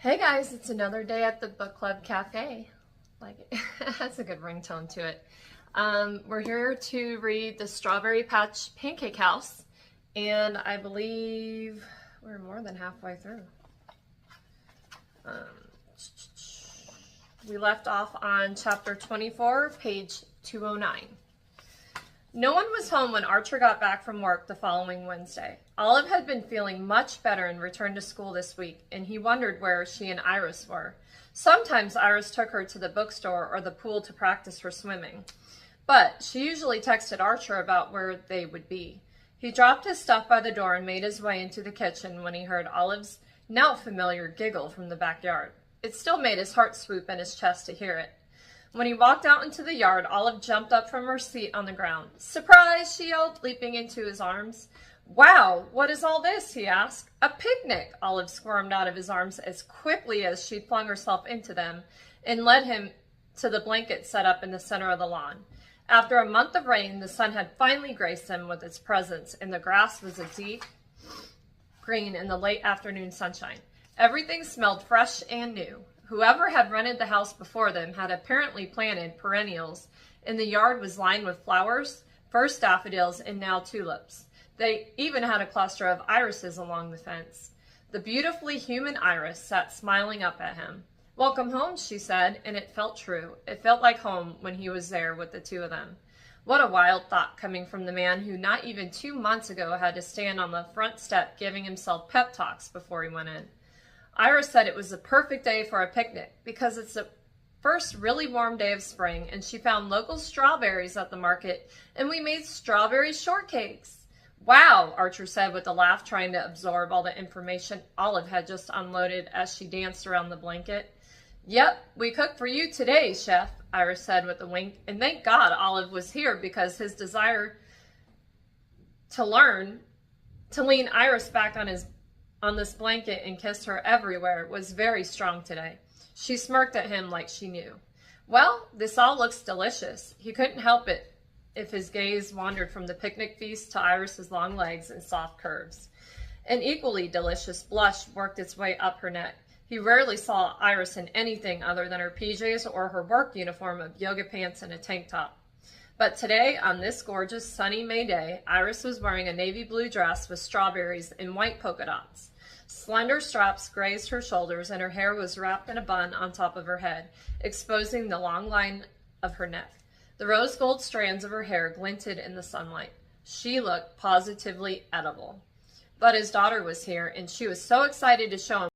Hey guys, it's another day at the Book Club Cafe. Like, it has a good ringtone to it. We're here to read The Strawberry Patch Pancake House, and I believe we're more than halfway through. We left off on chapter 24, page 209. No one was home when Archer got back from work the following Wednesday. Olive had been feeling much better and returned to school this week, and he wondered where she and Iris were. Sometimes Iris took her to the bookstore or the pool to practice for swimming, but she usually texted Archer about where they would be. He dropped his stuff by the door and made his way into the kitchen when he heard Olive's now familiar giggle from the backyard. It still made his heart swoop in his chest to hear it. When he walked out into the yard, Olive jumped up from her seat on the ground. "Surprise!" she yelled, leaping into his arms. "Wow, what is all this?" he asked. "A picnic!" Olive squirmed out of his arms as quickly as she flung herself into them and led him to the blanket set up in the center of the lawn. After a month of rain, the sun had finally graced them with its presence, and the grass was a deep green in the late afternoon sunshine. Everything smelled fresh and new. Whoever had rented the house before them had apparently planted perennials, and the yard was lined with flowers, first daffodils and now tulips. They even had a cluster of irises along the fence. The beautifully human Iris sat smiling up at him. "Welcome home," she said, and it felt true. It felt like home when he was there with the two of them. What a wild thought coming from the man who not even 2 months ago had to stand on the front step giving himself pep talks before he went in. Iris said it was the perfect day for a picnic because it's the first really warm day of spring, and she found local strawberries at the market, and we made strawberry shortcakes. "Wow," Archer said with a laugh, trying to absorb all the information Olive had just unloaded as she danced around the blanket. "Yep, we cooked for you today, Chef," Iris said with a wink, and thank God Olive was here because his desire to lean Iris back on this blanket and kissed her everywhere was very strong today. She smirked at him like she knew. "Well, this all looks delicious." He couldn't help it if his gaze wandered from the picnic feast to Iris's long legs and soft curves. An equally delicious blush worked its way up her neck. He rarely saw Iris in anything other than her PJs or her work uniform of yoga pants and a tank top. But today, on this gorgeous sunny May day, Iris was wearing a navy blue dress with strawberries and white polka dots. Slender straps grazed her shoulders, and her hair was wrapped in a bun on top of her head, exposing the long line of her neck. The rose gold strands of her hair glinted in the sunlight. She looked positively edible. But his daughter was here, and she was so excited to show him